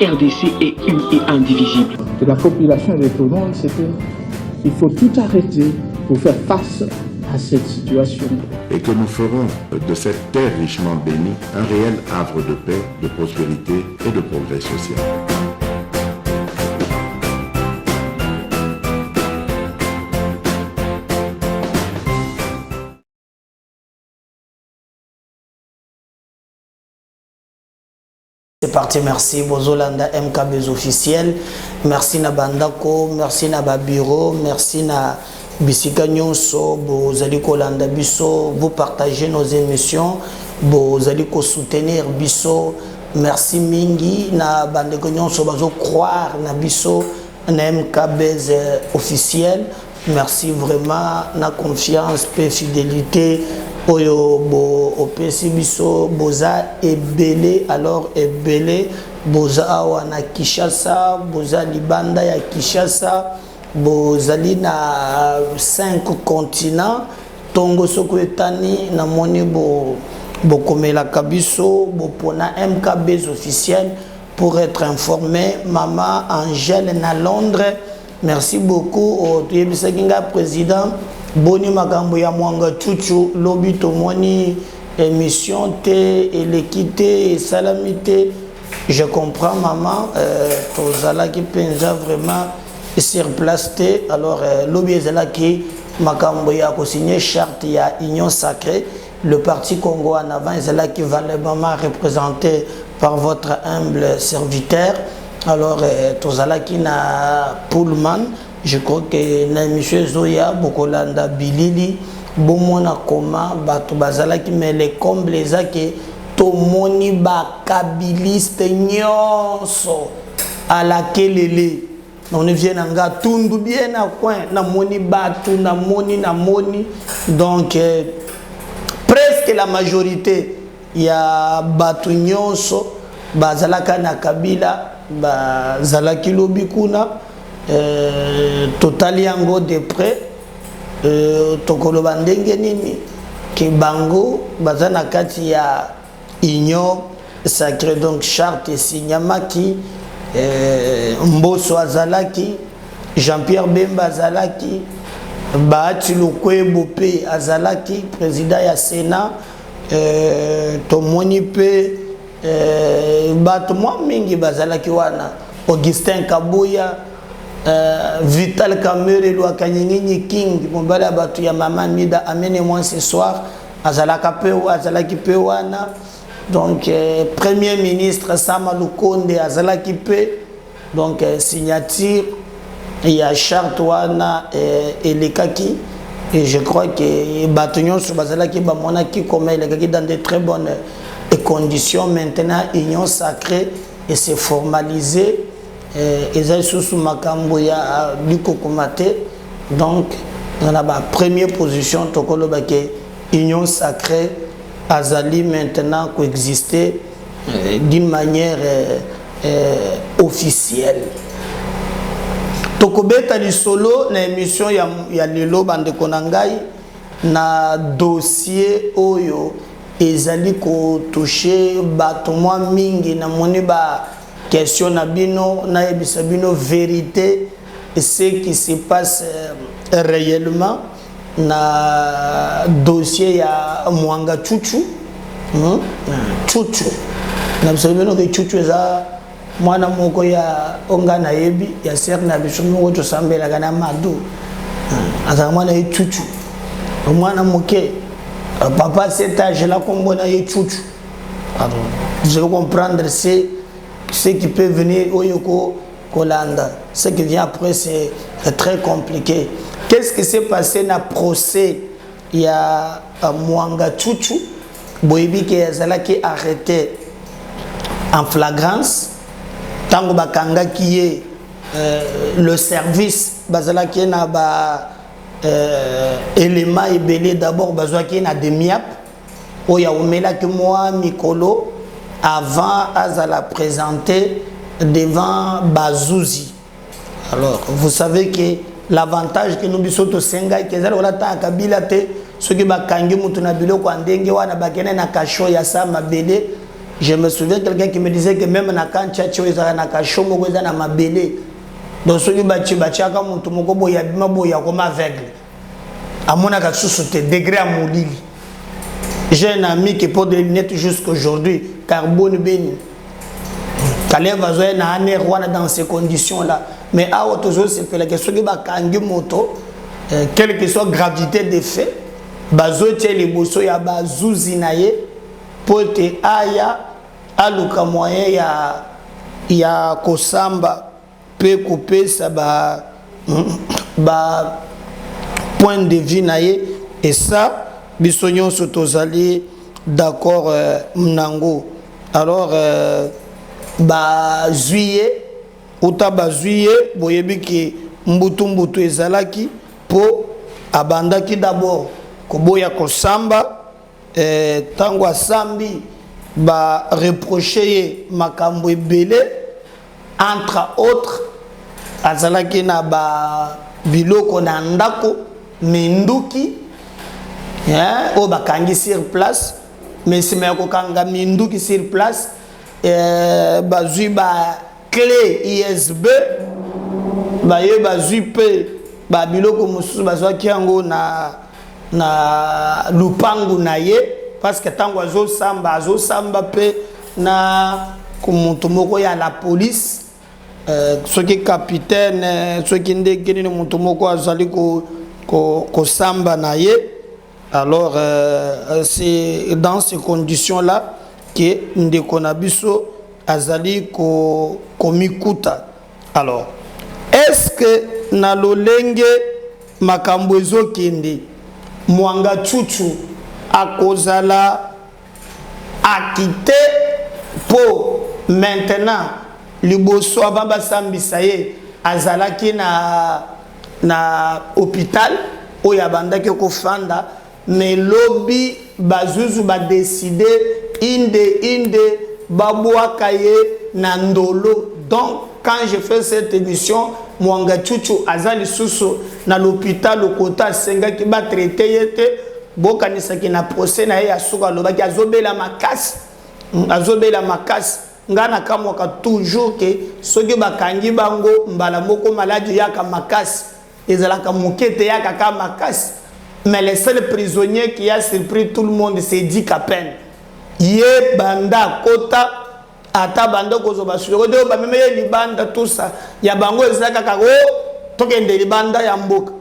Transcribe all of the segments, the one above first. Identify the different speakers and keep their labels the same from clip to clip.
Speaker 1: RDC est une et indivisible.
Speaker 2: De la population et de tout le monde, c'est qu'il faut tout arrêter pour faire face à cette situation.
Speaker 3: Et que nous ferons de cette terre richement bénie un réel havre de paix, de prospérité et de progrès social.
Speaker 4: C'est parti, merci. Bozolanda MKB officiel. Merci na Bandako, merci na Babiro, merci na Bisika Nyonso, Bozali Kolanda Biso, vous partagez nos émissions, Bozali ko soutenir Biso. Merci Mingi na Bandeko Nyonso, Bazo croire na Biso, na MKB officiel. Merci vraiment na confiance, paix, fidélité. Oyo bo opesi biso boza ebele alors ebele boza awa na Kinshasa boza libanda ya Kinshasa bozali na 5 continents tongo soko etani na moni bo komela kabiso bo pona MKB officiel pour être informé. Maman Angèle na Londres, merci beaucoup au Tuyebisa président. Boni makambo ya mwanga chuchu lobi tomoni émission te et l'équité et salamité. Je comprends maman tozala ki penza vraiment sur place te alors lobi ezala ki makambo ya ko signer charte ya union sacrée. Le parti Congo en avant ezala ki valablement représenté par votre humble serviteur. Alors tozala ki na Pullman. Je crois que na monsieur Zoya Bokolanda Bilili bomona koma bato bazala ki mais les combles ezake to moni ba kabiliste nyonso à la kelele on vient nga tundu bien na coin na moni batu na moni donc presque la majorité ya batu nyonso bazalaka na kabila bazalaki lobi kuna totali yango de près tokoloba ndenge nini ke bango baza na kati ya union sacrée donc charte esinyamaki Mboso azalaki Jean-Pierre Bemba azalaki Bahati Lukwebo pe azalaki président ya Sénat tomoni pe bato mwa mingi bazalaki wana Augustin Kabuya Vital Kamere Lwakanyinyi King Mombala batu ya Maman Mida amenez-moi ce soir azalaki pe wana donc premier ministre Sama Lukonde azalaki pe donc signature il y a charte wana elekaki et je crois que batu nyonso bazalaki ba monaki comme elekaki dans de très bonnes conditions. Maintenant union sacrée et c'est formalisé. Ezali sous makambo ya bikokomate donc dans la première position tokoloba ke union sacrée azali maintenant coexister d'une manière officielle. Tokobeta li solo na émission ya lelo bande konangai na dossier oyo ezali ko toucher bato mwa mingi na moni ba question na bino na yebisa bino vérité et ce qui se passe réellement na dossier ya Mwanga Chuchu Chuchu na bino ke Chuchu za mwana moko ya onga na yebi ya ser na biso moko to sambela kana madu aza mwana ye Chuchu mwana moke papa cet âge là comme na ye Chuchu alors je veux comprendre c'est ce qui peut venir au Yoko Kolanda. Ce qui vient après, c'est très compliqué. Qu'est-ce qui s'est passé dans le procès? Il y a Mwanga Chuchu, Boibi qui est arrêté en flagrance. Tango Bakanga qui est le service, Bazala qui est na élément et belé d'abord, Bazala qui est na demiap. Oya Omela que moi, Mikolo. Avant à la présenter devant Bazouzi. Alors, vous savez que l'avantage que nous avons au Sénégal, c'est que nous avons ceux qui ont été en train de se faire na kasho ya sa mabele Je me souviens quelqu'un qui me disait que même na kan tchatcho ezala na kashomo ko ezana mabele. Donc soki bachaka mutu moko boya bima boya comme aveugle. Amona ka susute degré à molili. J'ai un ami qui porte des lunettes jusqu'aujourd'hui, carbone béni. Kalev Vazoé na ane rwanda dans ces conditions-là. Mais à autre chose, c'est que la question de bakangi moto, quelle que soit la gravité des faits, bazo tie les bosso ya bazouzi naye, pote aya, aluka moyen ya kosamba, peut couper ça point de vue naye, et ça, bisognon sotozali d'accord mnango. Alors, juillet, uta juillet, boyebi ki mbutu ezalaki po abandaki d'abord koboya kosamba tango asambi ba reprocher makambo ebele, entre autres azalaki na ba biloko na ndako minduki o bakangi sur place, mais c'est me kokanga minduki sur place. Bazui ba clé ISB baye bazui pe ba biloko mususu bazwa kiango na lupangu na ye, parce que tango azo samba pe na kumuntu moko ya la police, soki capitaine soki ndenge ni muntu moko azali ko samba na ye. Alors c'est dans ces conditions là que Ndekonabiso azali komikuta. Alors, est-ce que na lolenge makambo ezokende mwanga chuchu akozala akite po maintenant liboso ababa sambisa ye azalaki na hôpital oyo abandaki kofanda, mais lobi bazuzu ba décider inde babouaka ye na ndolo. Donc quand je fais cette émission, mwanga chuchu azali susu na l'hôpital au kota senga ki ba traité yete bokanisa ki na procès na ye asuka lobaki azobela makasi ngana kamwaka toujours que soki bakangi bango mbala moko maladi yaka makasi ezalaka mokete yaka ka makasi. Mais le seul prisonnier qui a surpris tout le monde, c'est Dick à peine. Yé banda kota ata banda kozo basuro de ba meme ye libanda tout ça ya bango ezaka kako tokende libanda ya mboka,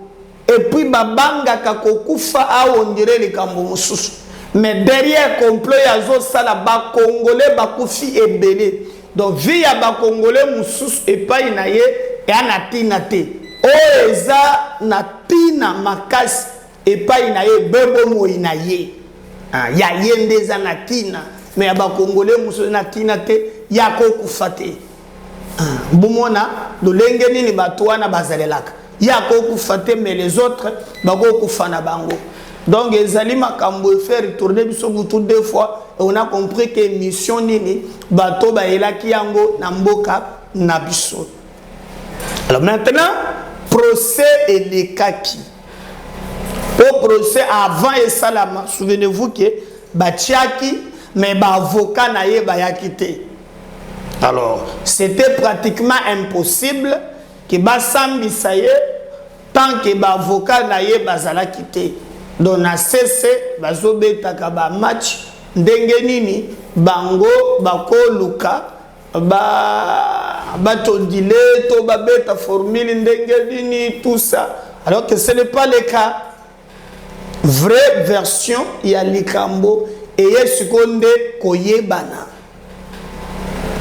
Speaker 4: et puis babanga kakokufa a on dirait les kambo mususu. Mais derrière complot ya zo sala ba congolais bakufi ebele. Donc via ba congolais mususu et pas inaye et anatina te o eza natina makasi et pas inaye bebo mo inaye ya yende za natina, mais ya ba congolais mususu natina te ya ko kufate bomona lolenge nini batwana bazalelaka ya ko kufate, mais les autres ba ko kufana bango. Donc ezali makambo faire tourner biso butu deux fois, et on a compris que mission nini bato ba elaki yango na mboka na biso. Alors maintenant procès et les kaki au procès avant et salama, souvenez-vous que batiaki mais ba avocat na ye ba yakite. Alors c'était pratiquement impossible que ba sambisa ye tant que ba avocat na ye bazala kite. Donc na cesse bazobetaka ba match ndenge nini bango bako luka batondile to babeta formule ndenge nini tout ça, alors que ce n'est pas le cas. Vraie version ya likambo eye sikonde koyebana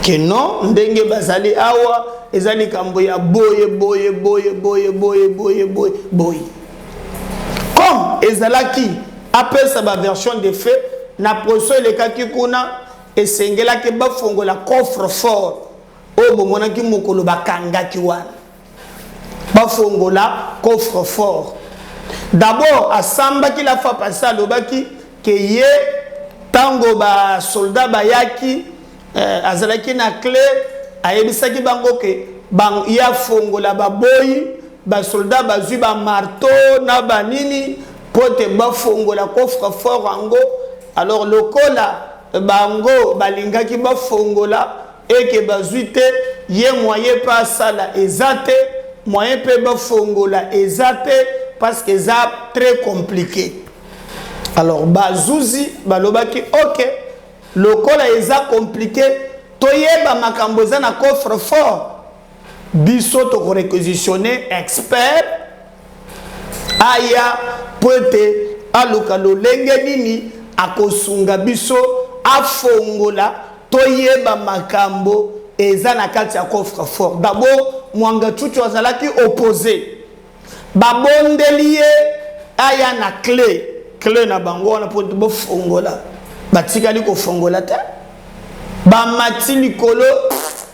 Speaker 4: que non ndenge bazali awa ezali kambo ya boye. Comme ezalaki après sa version des faits na procès le kaki kuna esengela ke bafongo la coffre fort o bomona ki mokolo bakanga ki wana bafongo la coffre fort. D'abord asamba ki la fa passer alobaki ke ye tango ba soldat bayaki azalaki na clé ayebisaki bango ke bang ya fongo la baboyi ba soldat bazui ba marteau na banini pote ba fongo la coffre fort ango. Alors lokola bango balingaki bafongola et que bazuite ye moyen pas ça la ezate moyen pe bafongola ezate parce que ça très compliqué. Alors bazouzi balobaki OK lokola eza compliqué toyeba makambo za na coffre fort biso to réquisitionner expert aya pote aluka lolenge nini akosunga biso afongola toyeba makambo eza na kati ya coffre fort. D'abord mwanga chuchu azalaki opposé babondeli ye aya na clé na bango na pote bo fongola batikali ko fongola te bamati likolo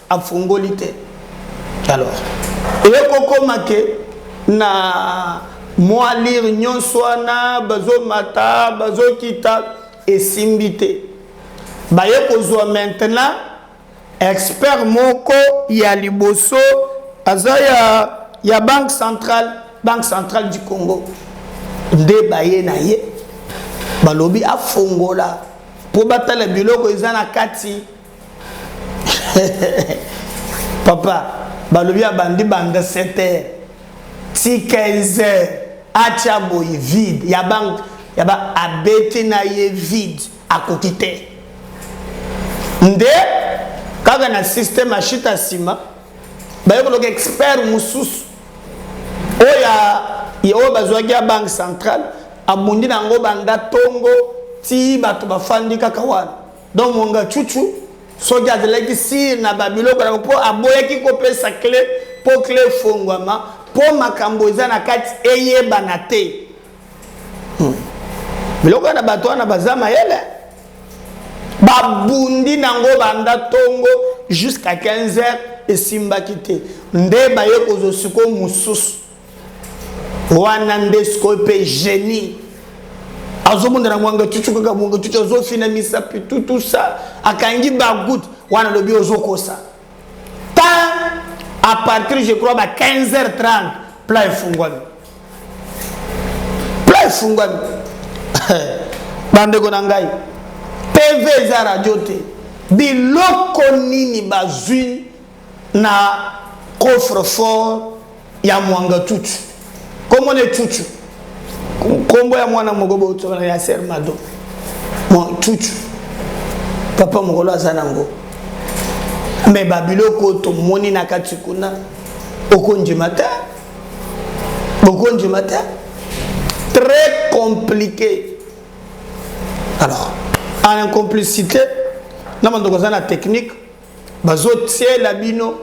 Speaker 4: afongoli te. Alors ekoko make na moi lire nyonso wana bazo mata bazo kita esimbite baye kozwa maintenant expert moko ya liboso aza ya banque centrale du Congo nde baye na ye balobi afongola po batala biloko eza na kati papa balobi abandi banda 7h ti 15h acha boy vide ya banque ya ba abeti na ye vide akokite nde kaka na système achita sima baye ko expert mususu oya bazwaki ya banque centrale abundi nango banda tongo ti bato bafandi kaka wana donc monga chuchu soki azelaki si na babiloko na po aboyaki kopesa clé po clé fongwama po makambo eza na kati eyebana te biloko na bato wana baza mayele babundi nango banda tongo jusqu'à 15h esimbaki te nde baye kozosiko mususu wana nde sikoyo mpe génie azomunda na mwanga chuchu kaka mwanga chuchu azofina misapi tout ça akangi bagout wana lobi ozokosa ta à partir je crois ba 15h30 plat efungwami bandeko na ngai TV za radio te biloko nini bazwi na coffre fort ya mwanga chuchu komo ne chuchu kombo ya mwana mogobo utobana ya sermado mo chuchu papa mokolo azanango me babiloko to moni na kati kuna okonji mata très compliqué. Alors en complicité na mandoko za na technique bazo tie la bino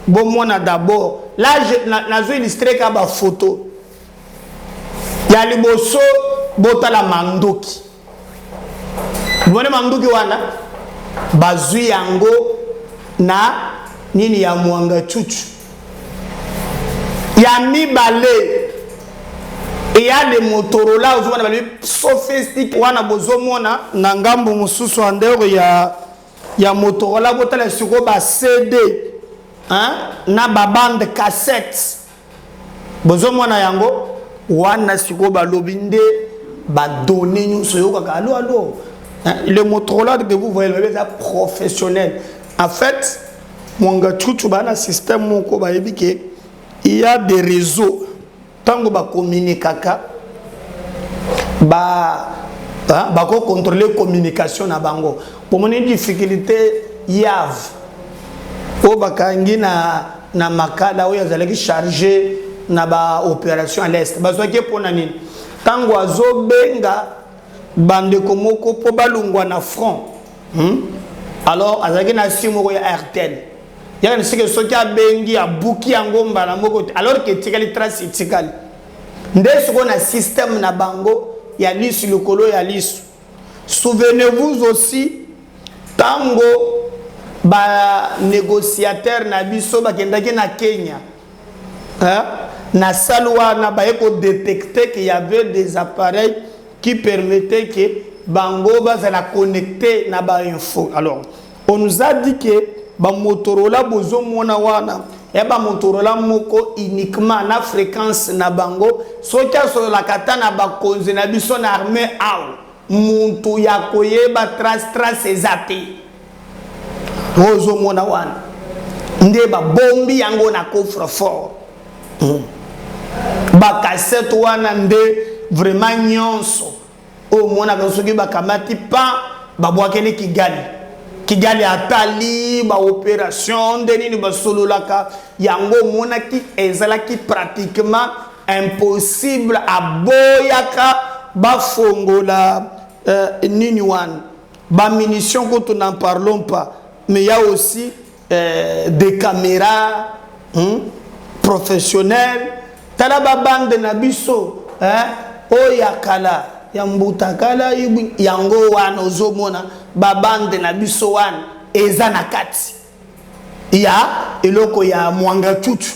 Speaker 4: bon mona d'abord là je illustrer ka ba photo ya liboso botala mandoki bone mandoki wana bazui yango na nini ya mwanga chuchu ya mibale et ya de Motorola ozomona bali sophistique wana bozomona na ngambo mususu andero ya Motorola botala siko ba CD hein na ba bande cassette bozomona yango wana siko balobi nde ba donner nyonso yo kaka allo le Motorola que vous voyez le professionnel en fait mwanga chuchu bana système moko ba yebike il y a des réseaux tango ba communiquer ba ko contrôler communication na bango pour mon difficulté yav o bakangi na makala o yazalaki charger na ba opération à l'est bazwaki pona nini tango azobenga bande komoko po balungwa na front alors azaki na simo ya RTL ya ni sike soki abengi abuki yango mbala moko alors que tikali trace tikali ndeso na système na bango ya lisu lokolo ya lisu. Souvenez-vous aussi tango ba négociateur na biso bakendaki na Kenya na salwa na ba eko détecter qu'il y avait des appareils qui permettaient que bango bazala connecter na ba info. Alors on nous a dit que ba Motorola bozo mona wana et ba Motorola moko uniquement na fréquence na bango soki sur la katana ba konze na biso na armée aw muntu ya koyeba trace ezate ozo mona wana nde ba bombi yango na coffre fort ba cassette wana nde vraiment nyonso o mona kasoki ba kamati pa ba bwakene Kigali atali ba opération de nini ba sololaka yango mona ki ezalaki pratiquement impossible à boyaka ba fongola nini wan ba munitions quand on n'en parlons pas mais il y a aussi des caméras professionnelles tala ba bande na biso oyakala ya mbutakala yango wana ozomona ba bande na biso wana eza na kati ya eloko ya mwanga tutu.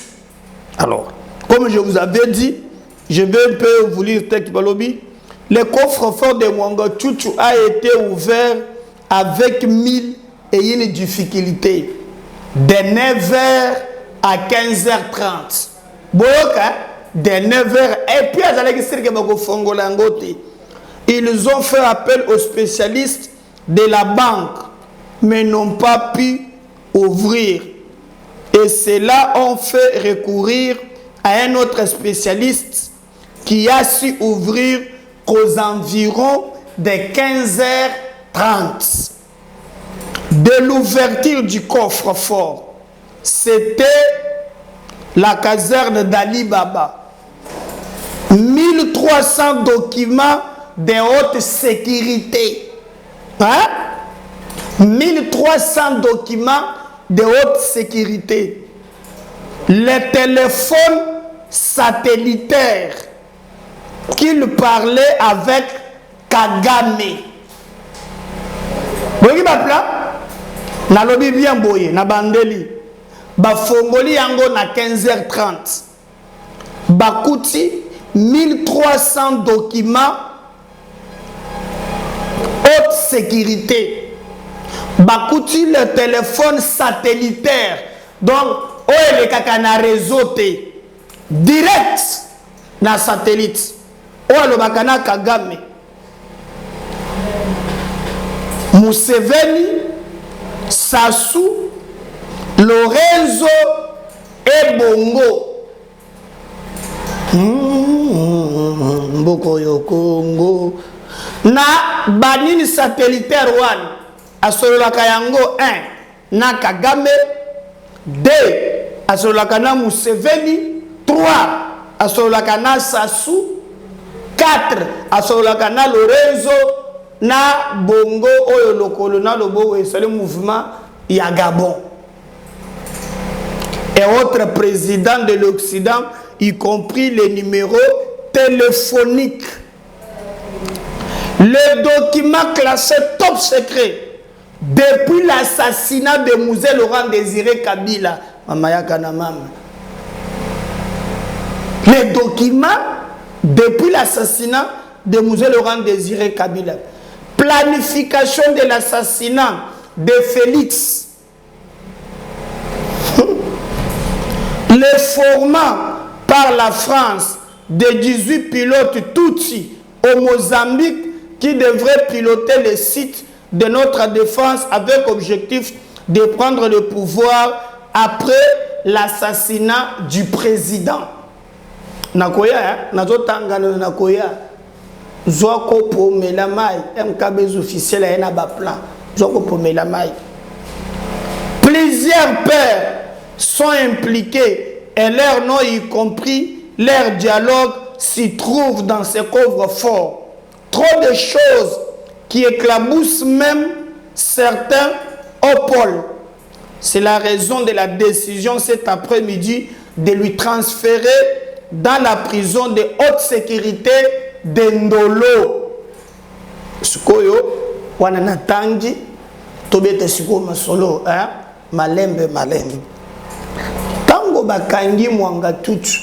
Speaker 4: Alors comme je vous avais dit, je vais un peu vous lire texte balobi. Le coffre-fort de Mwanga Tutu a été ouvert avec 1000 et une difficulté de 9h à 15h30. Boyoka de 9h et puis ils ont fait appel aux spécialistes de la banque mais n'ont pas pu ouvrir et cela ont fait recourir à un autre spécialiste qui a su ouvrir aux environs de 15h30. De l'ouverture du coffre-fort, c'était la caserne d'Ali Baba. 1300 documents de haute sécurité. 1300 documents de haute sécurité. Les téléphones satellitaires qu'il parlait avec Kagame. Boyi bapla na lobi bien boye na bandeli ba fongoli yango na 15h30 bakuti 1300 documents haute sécurité bakuti le téléphone satellitaire donc le kakana réseau direct na satellite le bakana Kagame Museveni Sassou Lorenzo et Bongo Mboko yo Congo na banini satellitaire one asololaka yango 1 na Kagame 2 asololaka na Museveni 3 asololaka na Sassou 4 asololaka na Lorenzo na Bongo oyo lokolo na lobo esale mouvement ya Gabon et autres présidents de l'Occident y compris les numéros téléphoniques. Le document classé top secret depuis l'assassinat de Mouzé Laurent Désiré Kabila. Les documents depuis l'assassinat de Mouzé Laurent Désiré Kabila. Planification de l'assassinat de Félix. Le format par la France de 18 pilotes Tutsi au Mozambique qui devraient piloter les sites de notre défense avec objectif de prendre le pouvoir après l'assassinat du président. Nakoya, Nazotangano Nakoya, Zoko pour Melamai, MKB officiel à Enabaplan, Zoko pour Melamai. Plusieurs pères sont impliqués et leurs noms y compris, leur dialogue s'y trouve dans ce coffre-fort. Trop de choses qui éclaboussent même certains au pôle. C'est la raison de la décision cet après-midi de lui transférer dans la prison de haute sécurité d'Endolo. Sukoyo, wananatangi, tobete suko masolo, malembe. Tango bakangi Mwanga Tutu.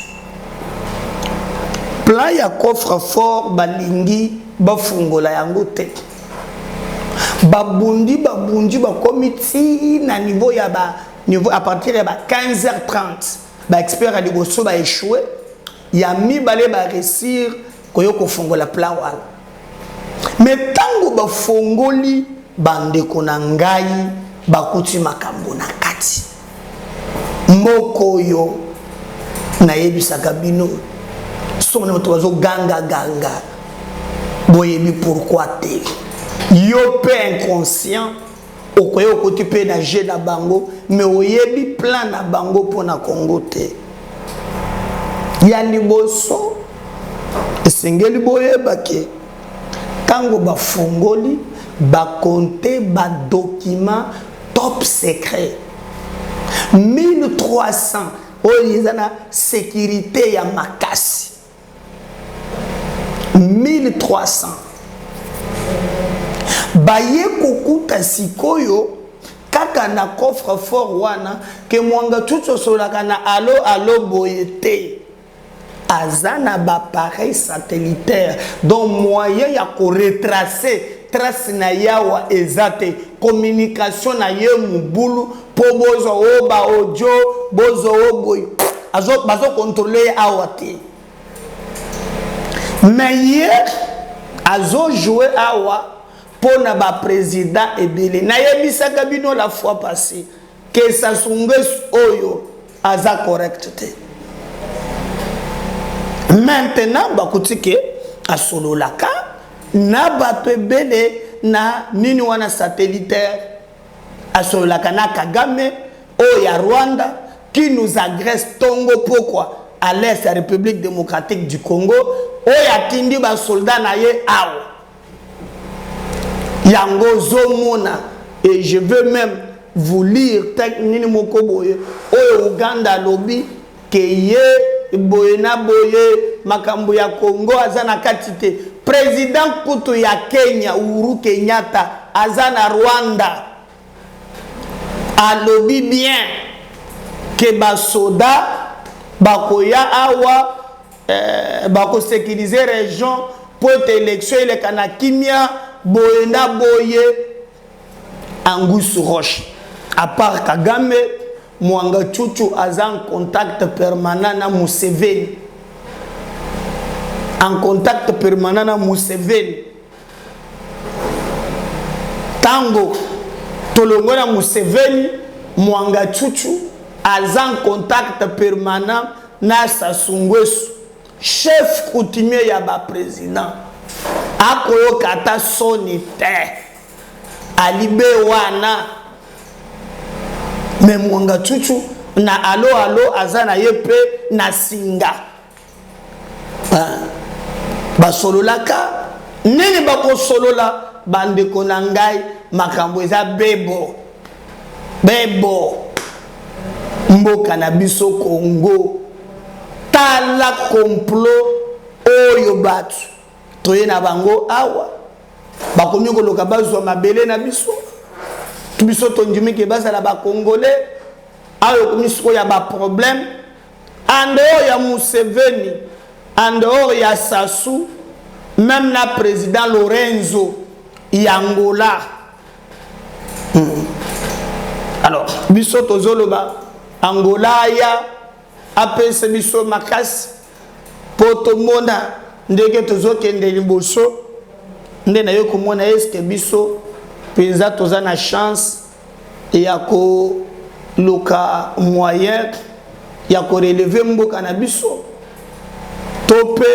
Speaker 4: Plan ya coffre fort balingi bafungola yango te. Babundi bakomiti na niveau ya niveau à partir de 15h30. Ba expert à liboso ba échoué. Ya mi balé ba réussir koyo ko fongola plan wala. mais tango ba fongoli bandeko na ngai bakuti makambo na kati moko yo na yebisaka bino sona bato bazo ganga boyebi pourquoi te yo pe inconscient okoye okoti pe na jeu na bango mais oyebi plan na bango pona Congo te ya liboso esengeli boyeba ke tango bafongoli bakonte badocument top secret 1300 oyo eza na sécurité ya makasi 1300 baye kokuta sikoyo kaka na coffre fort wana ke mwanga tuto solaka na alo boye te azana ba appareil satellitaire donc moyen ya ko retracer trace na yawa ezate communication na ye mubulu po bozo oba audio bozo oboy bazo contrôler awa te mais hier azo jouer awa pour na ba président ebele na yebisaka bino la fois passée que Sassou Nguesso oyo aza correct te maintenant bakuti ke asololaka na bato ebele na nini wana satellitaire asololaka na Kagame oya Rwanda qui nous agresse tongo pourquoi à l'est de la République démocratique du Congo oya tindi ba soldat na ye awa yango zomona et je veux même vous lire nini mokoboye oyo Uganda lobby ke ye boye na boye makambo ya Congo azana katite président kutu ya Kenya Uhuru Kenyatta azana Rwanda alobi bien ke basoda bakoya awa bako sécuriser région pour élection ile kana kimia boye na boye Angus Roche à part Kagame Mwanga Chuchu a en contact permanent na Museveni. En contact permanent na Museveni. Tango tolongo na Museveni, Mwanga Chuchu a en contact permanent na Sassou Nguesso, chef coutumier ya ba président. Akoyo kata soni te. Alibe wana mais Mwanga Chuchu na alo azana yepe na singa basololaka nini bako solola bandeko na ngai makambo eza bebo mboka na biso Congo tala complot oyo batu toye na bango awa bakomi koloka bazwa mabele na biso biso tondimi ke bazala ba congolais ayo komisiko ya ba problème en dehors ya Museveni en dehors ya Sassou même na président Lorenzo Yangola alors biso tozoloba Angola ya apese biso makasi poto mona ndenge tozokende liboso nde na yo komona eske biso penza toza na chance ya ko loka moyen ya ko relever mboka na biso tope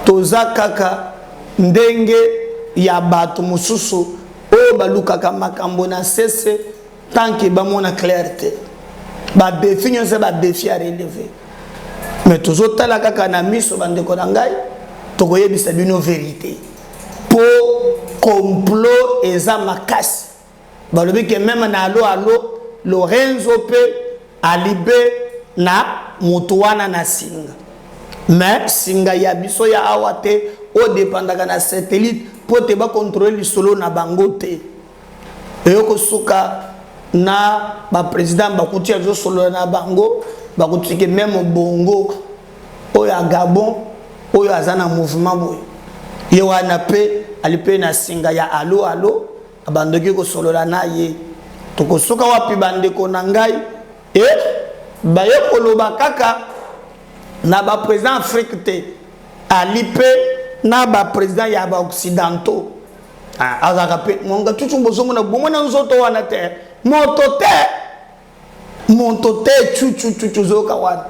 Speaker 4: toza kaka ndenge ya bato mususu o balukaka makambo na sese tant que ba mona clarté ba défi nyonse ba défi à relever mais toujours tala kaka na miso bandeko na ngai tokoyebisa bino vérité pour complot eza makasi balobi ke même na alo Lorenzo pe alibe na mutuwana na singa mais singa ya biso ya awate o dépendaka na satellite pour te ba contrôler le solo na bango te eyoko suka na ba président ba kutia zo solo na bango ba kutike même bongo oya Gabon oyo azana mouvement boy ye wana pe alipe na singa ya alo abandoki ko solola na ye tokosuka wapi bandeko na ngai baye koloba kaka na ba président Afrique te alipe na ba président ya ba occidentaux azaka pe monga tutu bozomo na bomo na nzoto wana te moto te chuchu zoka wana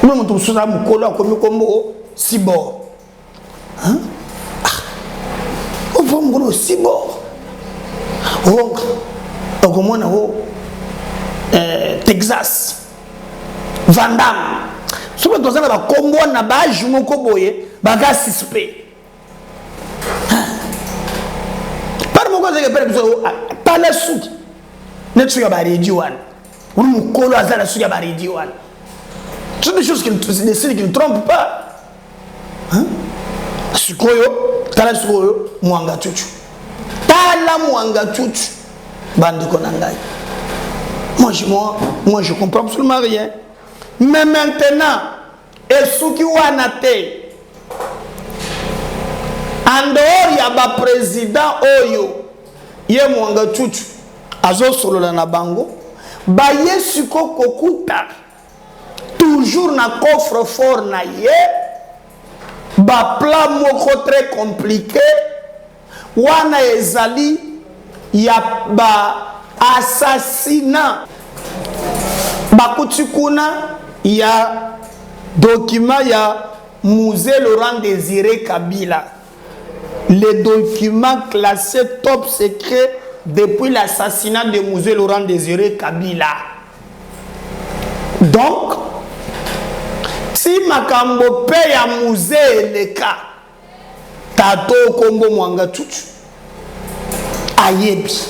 Speaker 4: mo moto susa mukolo akomi kombo cyborg o vongolo cyborg o okomona o Texas Van Damme souvent tozana ba kombo na ba jumo ko boye baga suspect par mo ko zeke per biso pala suki netsu ya ba radio wana uri mukolo azala suki ya ba radio wana c'est des choses qui ne trompent pas sikoyo tala sikoyo mwanga chuchu tala mwanga chuchu bandiko na ngai moi je comprends absolument rien. Mais maintenant, et ce qui wana te en dehors ya ba président oyo ye mwanga chuchu azo solola na bango ba yesuko kokuta toujours na coffre fort na ye ba plan moko très compliqué wana ezali ya ba assassinat bakuti kuna ya document ya musée Laurent Désiré Kabila, les documents classés top secret depuis l'assassinat de musée Laurent Désiré Kabila. Donc si makambo pe ya musée le cas tato kombo mwanga chuchu ayebi.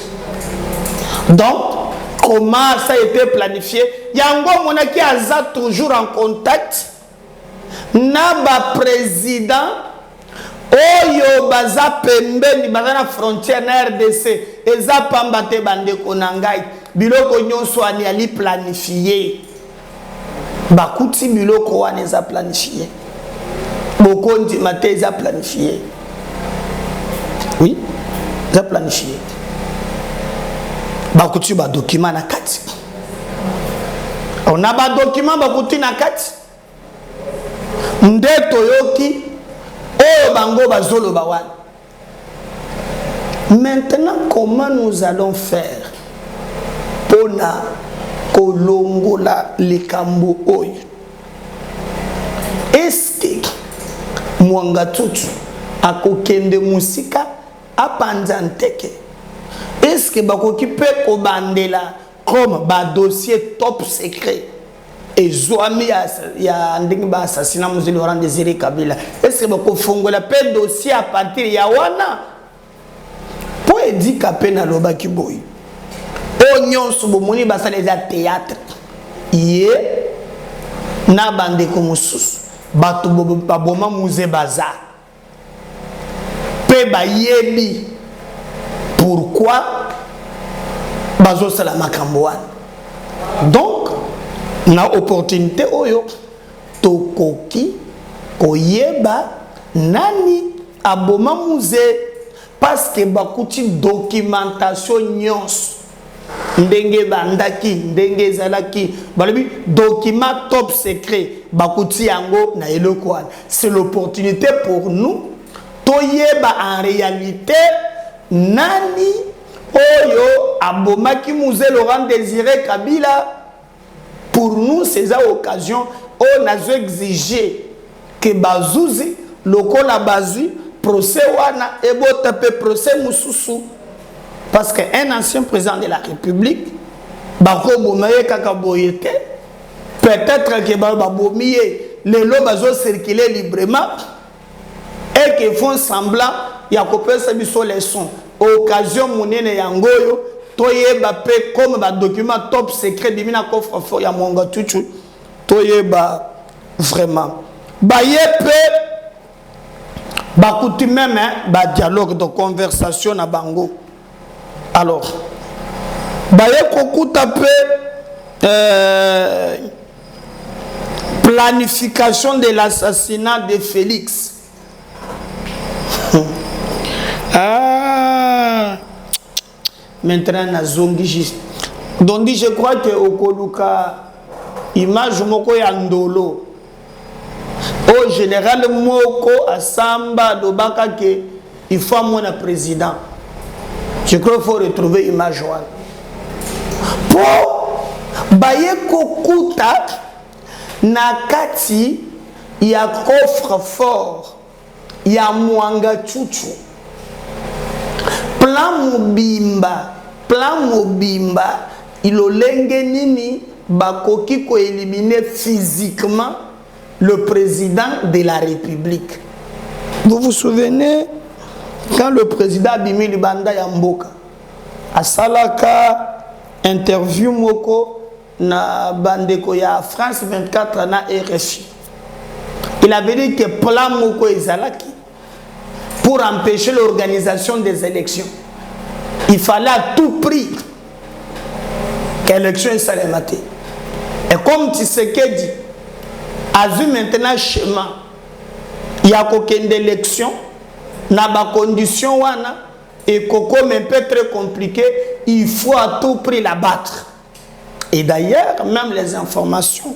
Speaker 4: Donc comment ça a été planifié? Yango monaki aza toujours en contact na ba président oyo baza pembeni baza na frontière na RDC eza pamba te bandeko na ngai biloko nyonso ani ali planifié bakuti biloko wana eza planifié bokondi mate eza planifié oui eza planifié bakuti ba document na kati on a ba document bakuti na kati ndeto yoki oyo bango bazolo ba wana. Maintenant comment nous allons faire pour na kolongola likambo oyo? Est-ce que mwanga tutu akokende musika apanzanteke? Est-ce que bakoki pe kobandela comme ba dossier top secret et zoami ya ndenge ba assassinat musée Laurent Désiré Kabila? Est-ce que bako fongola pe dossier à partir ya wana? Po edi kapé na loba kiboyi. O nyonso bomoni basala eza théâtre. Yé na bande ko mususu. Bato baboma musée baza. Pe ba yebi. Pourquoi bazo sala makambo wana? Donc na opportunité oyo tokoki koyeba nani aboma musée parce que bakuti documentation nyonso ndenge bandaki ndenge ezalaki balobi document top secret bakuti yango na eloko wana. C'est l'opportunité pour nous toyeba en réalité nani oyo abomaki musée Laurent Désiré Kabila. Pour nous, c'est une occasion on a exigé que Bazouzi, lokola Bazui, procès wana ebo tape procès mususu parce qu'un ancien président de la République bako bomaye kaka boyete peut-être que babomiye les lots bazo circuler librement et qu'ils font semblant ya kopesa biso les sons occasion monene yangoyo toyeba pe comme ba document top secret bimina coffre fort ya mwanga tutu toyeba vraiment ba yepe ba kuti même ba dialogue de conversation na bango. Alors ba ye kokuta pe planification de l'assassinat de Félix. Maintenant na zongi juste donc je crois que okoluka image moko ya ndolo au général moko asamba dobaka ke il faut amener un président. Je crois qu'il faut retrouver l'image. Pour baye kokuta na kati ya coffre fort ya mwanga chuchu plan mobimba ilolenge nini bakoki ko éliminer physiquement le président de la République. Vous vous souvenez quand le président Bimi Libanda Yamboka a salaka interview moko na bandeko ya France 24 na RFI. Il avait dit que plan moko ezalaki pour empêcher l'organisation des élections. Il fallait à tout prix que l'élection soit rematée. Et comme Tshisekedi a vu maintenant chemin, il y a aucune élection, n'a pas condition wana et comme un peu très compliqué, il faut à tout prix la battre. Et d'ailleurs, même les informations,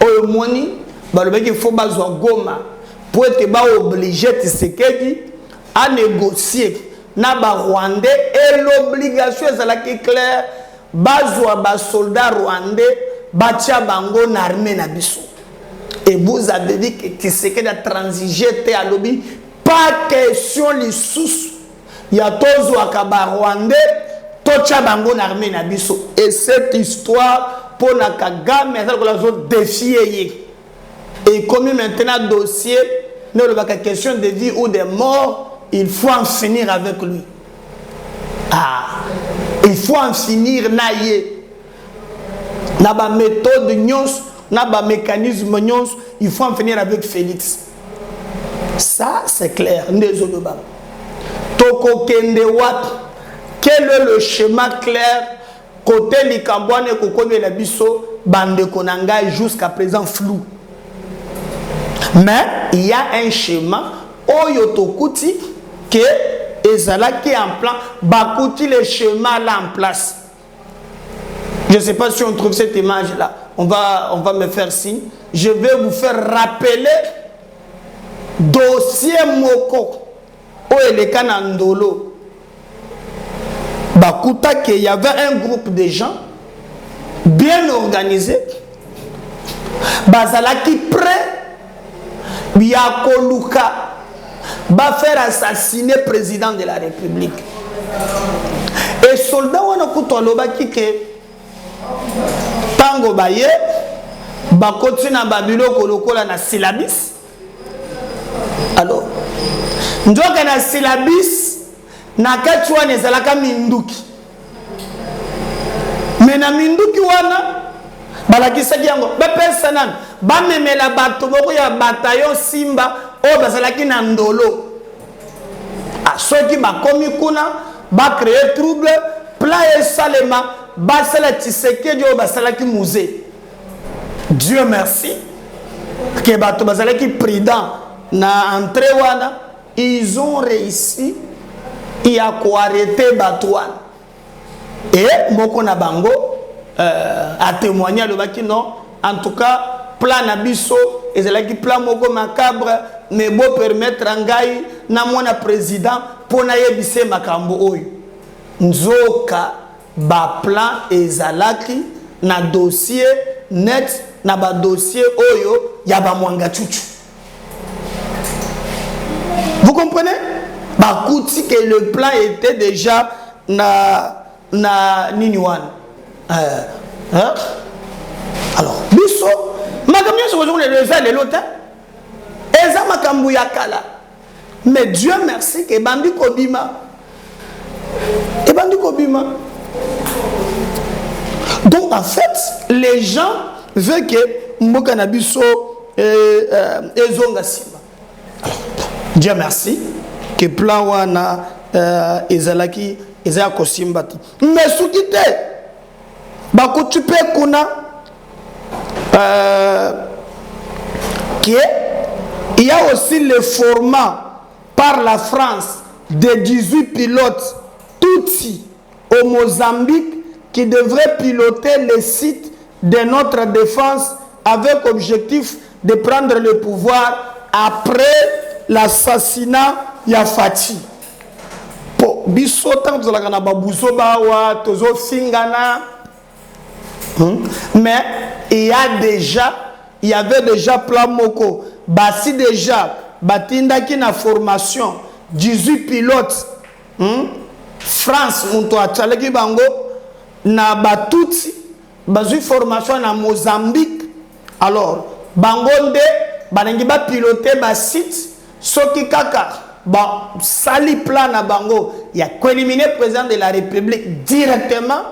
Speaker 4: au moni, il faut bazoa goma pour être obligé Tshisekedi à négocier na ba Rwandais et l'obligation est claire bazoa ba soldats rwandais batia bango na armée na biso. Et vous avez dit que Tshisekedi a transigé à lobby, pas question les sous. Il y a tous akaba rwandais tocha bango na armée na biso. Et cette histoire pour na Kagame ça que les autres défier. Et comme maintenant dossier ne le pas question de vie ou de mort, il faut en finir avec lui. Ah, il faut en finir naïe. Na ba méthode nyons, na ba mécanisme nyons, il faut en finir avec Félix. Ça c'est clair. Désolé ba. Toko kende wat. Quel est le schéma clair côté Likambouane et Kokomi la biso bande konanga jusqu'à présent flou. Mais il y a un schéma Oyotokuti que Ezala qui est en plan, Bakuti le schéma là en place. Je ne sais pas si on trouve cette image là. On va me faire signe. Je vais vous faire rappeler dossier Moko au Elekanandolo. Bakuta qu'il y avait un groupe de gens bien organisés. Bazala qui prêt. Biakoluka va faire assassiner le président de la République. Et soldats wana kutoloba kike tango baye bakoti na babilo kolokola na syllabis. Alors ndoka na syllabis na kati wana ezalaka minduki. Mena minduki wana balakisaki yango bepesa nani bamemela bato moko ya bataillon Simba oyo bazalaki na ndolo. Soki bakomi kuna bacrée trouble plan esalema basala Tshisekedi oyo basalaki musée. Dieu merci que bato bazalaki prudent na entrée wana ils ont réussi à arrêter bato wana. Et moko na bango a témoigné le baki non en tout cas plan abisso et c'est qui plan moko macabre mais beau permettre ngai na mwana président pour na yebise makambo oyo nzoka ba plan ezalaki na dossier net na ba dossier oyo ya ba mwanga chuchu. Vous comprenez? Ba kuti que le plan était déjà na niniwan. Alors, biso, makambo nyonso kozonga leza lelo te. Eza makambo ya kala. Mais Dieu merci que bandi kobima. Et bandi kobima. Donc en fait, les gens veulent que mboka na biso ezonga sima. Dieu merci que plan wana ezalaki ezaya kosimbati. Mais soki te bakutupe kuna il y a aussi le format par la France de 18 pilotes Tutsi au Mozambique qui devraient piloter les sites de notre défense avec objectif de prendre le pouvoir après l'assassinat Yafati. biso tant tozalaka na babuzo bawa tozofingana. Mais il y avait déjà plan moko. Basi déjà batindaki na formation 18 pilotes. France muntu achaleki bango na batutsi bazui formation na Mozambique. Alors bango nde balingi ba piloter ba site soki kaka ba sali plan na bango ya ko éliminer président de la République directement.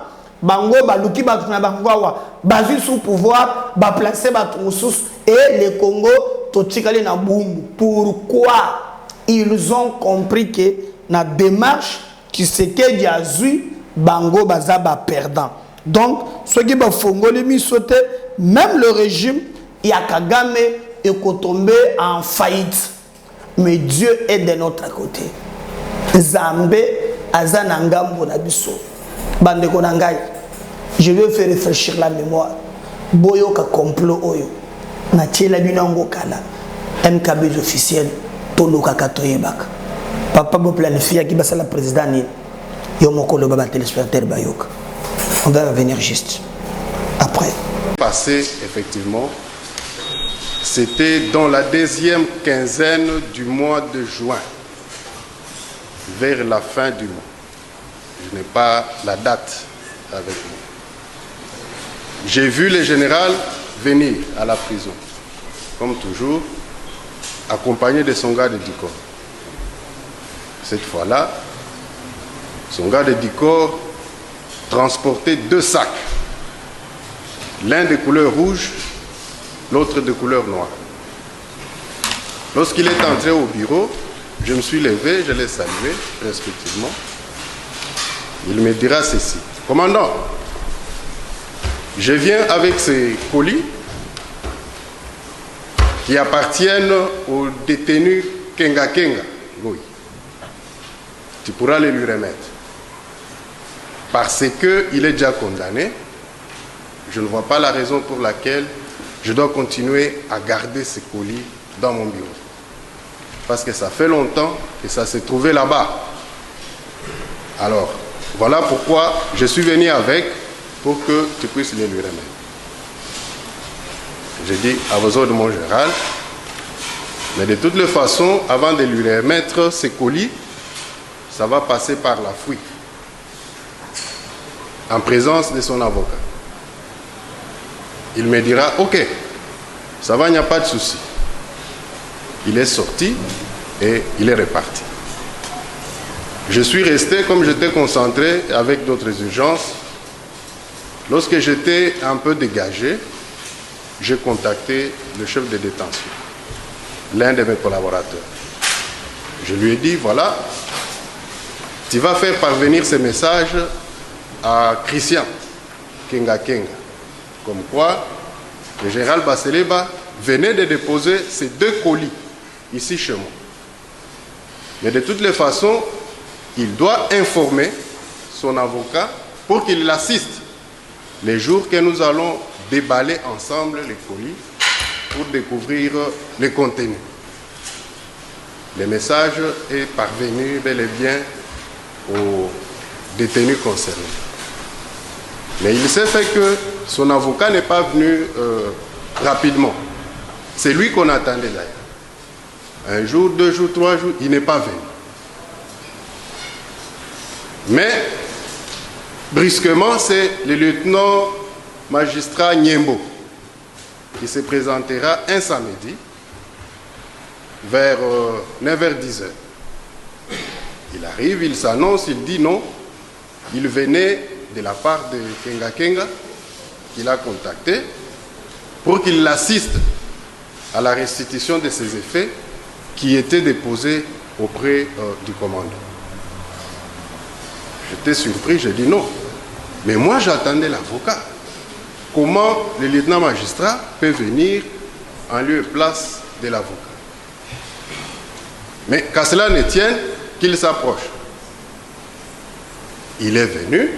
Speaker 4: Bango baluki batu na bango awa bazui sous pouvoir ba placer batu mususu et le Congo totikali na bumbu. Pourquoi? Ils ont compris que na démarche qui se que diazui bango bazaba perdant. Donc ce qui va fongoli misote même le régime Yakagame est tombé en faillite. Mais Dieu est de notre côté. Zambe azanangambo na biso. Bande konangai. Je vais faire réfléchir la mémoire. Boyo ka complot oyo. Na tiela binango kala. MKB officiel tolo kakatoyebaka. Papa bo planifier ki basa la président ni. Yo mokolo baba téléspectateur bayoka. On va revenir juste après.
Speaker 5: Passé effectivement, c'était dans la deuxième quinzaine du mois de juin, vers la fin du mois. Je n'ai pas la date avec moi. J'ai vu le général venir à la prison, comme toujours, accompagné de son gars de Dicor. Cette fois-là, son gars de Dicor transportait 2 sacs, l'un de couleur rouge, l'autre de couleur noire. Lorsqu'il est entré au bureau, je me suis levé, je l'ai salué respectivement. Il me dira ceci: commandant, je viens avec ces colis qui appartiennent au détenu Kenga Kenga. Oui. Tu pourras les lui remettre. Parce qu'il est déjà condamné, je ne vois pas la raison pour laquelle je dois continuer à garder ces colis dans mon bureau. Parce que ça fait longtemps que ça s'est trouvé là-bas. Alors, voilà pourquoi je suis venu avec, pour que tu puisses les lui remettre. J'ai dit à vos ordres, mon général, mais de toutes les façons, avant de lui remettre ces colis, ça va passer par la fouille, en présence de son avocat. Il me dira, ok, ça va, il n'y a pas de souci. Il est sorti et il est reparti. Je suis resté, comme j'étais concentré avec d'autres urgences. Lorsque j'étais un peu dégagé, j'ai contacté le chef de détention, l'un de mes collaborateurs. Je lui ai dit, voilà, tu vas faire parvenir ce message à Christian Kenga Kenga, comme quoi le général Baseleba venait de déposer ces 2 colis ici chez moi. Mais de toutes les façons, il doit informer son avocat pour qu'il l'assiste les jours que nous allons déballer ensemble les colis pour découvrir les contenus. Le message est parvenu bel et bien aux détenus concernés. Mais il s'est fait que son avocat n'est pas venu rapidement. C'est lui qu'on attendait d'ailleurs. Un jour, 2 jours, 3 jours, il n'est pas venu. Mais, brusquement, c'est le lieutenant magistrat Niembo qui se présentera un samedi vers 9h-10h. Il arrive, il s'annonce, il dit non. Il venait de la part de Kenga Kenga, qu'il a contacté, pour qu'il l'assiste à la restitution de ses effets qui étaient déposés auprès du commandant. J'étais surpris, j'ai dit non. Mais moi, j'attendais l'avocat. Comment le lieutenant magistrat peut venir en lieu et place de l'avocat? Mais qu'à cela ne tienne, qu'il s'approche. Il est venu.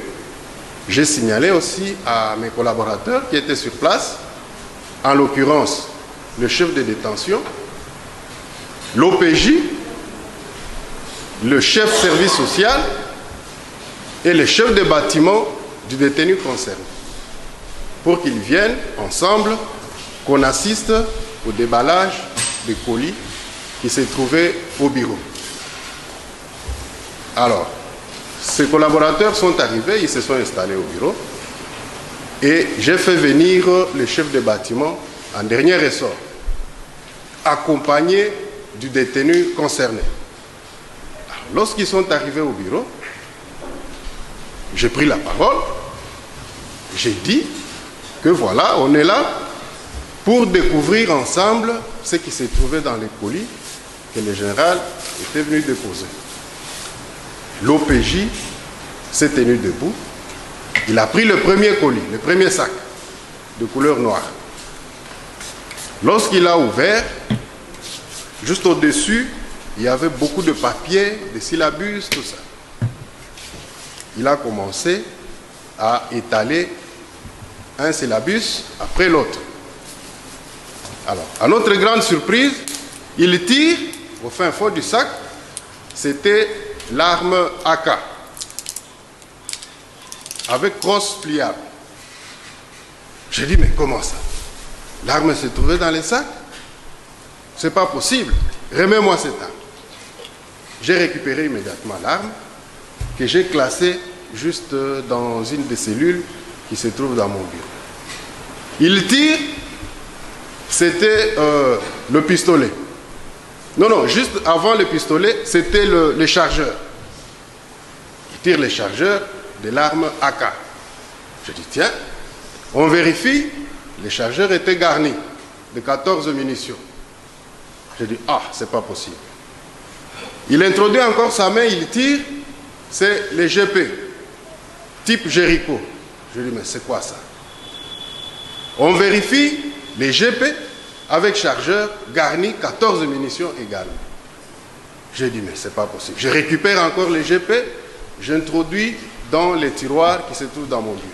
Speaker 5: J'ai signalé aussi à mes collaborateurs qui étaient sur place, en l'occurrence le chef de détention, l'OPJ, le chef service social et le chef de bâtiment du détenu concerné pour qu'ils viennent ensemble, qu'on assiste au déballage des colis qui se trouvaient au bureau. Alors, ces collaborateurs sont arrivés, ils se sont installés au bureau et j'ai fait venir le chef de bâtiment en dernier ressort, accompagné du détenu concerné. Lorsqu'ils sont arrivés au bureau, j'ai pris la parole, j'ai dit que voilà, on est là pour découvrir ensemble ce qui s'est trouvé dans les colis que le général était venu déposer. L'OPJ s'est tenu debout, il a pris le premier colis, le premier sac de couleur noire. Lorsqu'il a ouvert, juste au-dessus, il y avait beaucoup de papiers, des syllabus, tout ça. Il a commencé à étaler un syllabus après l'autre. Alors, à notre grande surprise, il tire au fin fond du sac, c'était l'arme AK, avec crosse pliable. J'ai dit, mais comment ça? L'arme se trouvait dans les sacs? C'est pas possible. Remets-moi cette arme. J'ai récupéré immédiatement l'arme que j'ai classée juste dans une des cellules qui se trouve dans mon bureau. Il tire, c'était le pistolet. Non, juste avant le pistolet, c'était le chargeur. Il tire le chargeur de l'arme AK. Je dis, tiens, on vérifie, le chargeur était garni de 14 munitions. J'ai dit, ah, c'est pas possible. Il introduit encore sa main, il tire, c'est les GP, type Jericho. Je lui dis, mais c'est quoi ça? On vérifie les GP avec chargeur garni, 14 munitions également. J'ai dit, mais c'est pas possible. Je récupère encore les GP, j'introduis dans les tiroirs qui se trouvent dans mon bureau.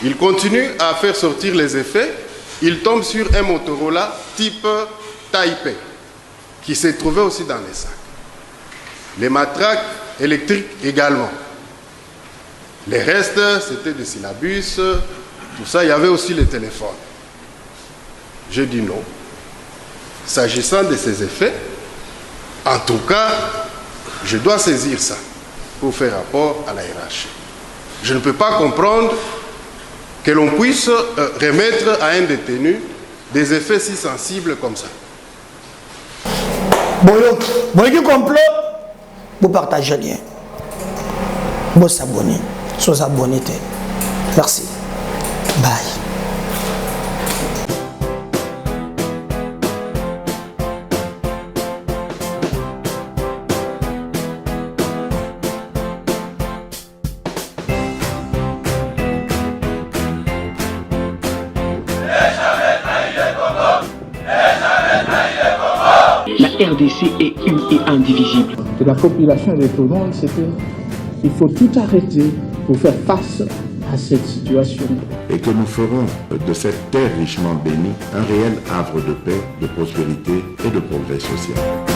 Speaker 5: Il continue à faire sortir les effets. Il tombe sur un Motorola type Taipei qui s'est trouvé aussi dans les sacs. Les matraques électriques également. Les restes, c'était des syllabus, tout ça. Il y avait aussi les téléphones. J'ai dit non. S'agissant de ces effets, en tout cas, je dois saisir ça pour faire rapport à la hiérarchie. Je ne peux pas comprendre que l'on puisse remettre à un détenu des effets si sensibles comme ça.
Speaker 4: Boyoki complot, vous partagez le lien. Vous s'abonnez. Vous abonnez. Merci. Bye.
Speaker 1: La RDC est une et indivisible.
Speaker 2: De la population et de tout le monde, c'est qu'il faut tout arrêter pour faire face à cette situation.
Speaker 3: Et que nous ferons de cette terre richement bénie un réel havre de paix, de prospérité et de progrès social.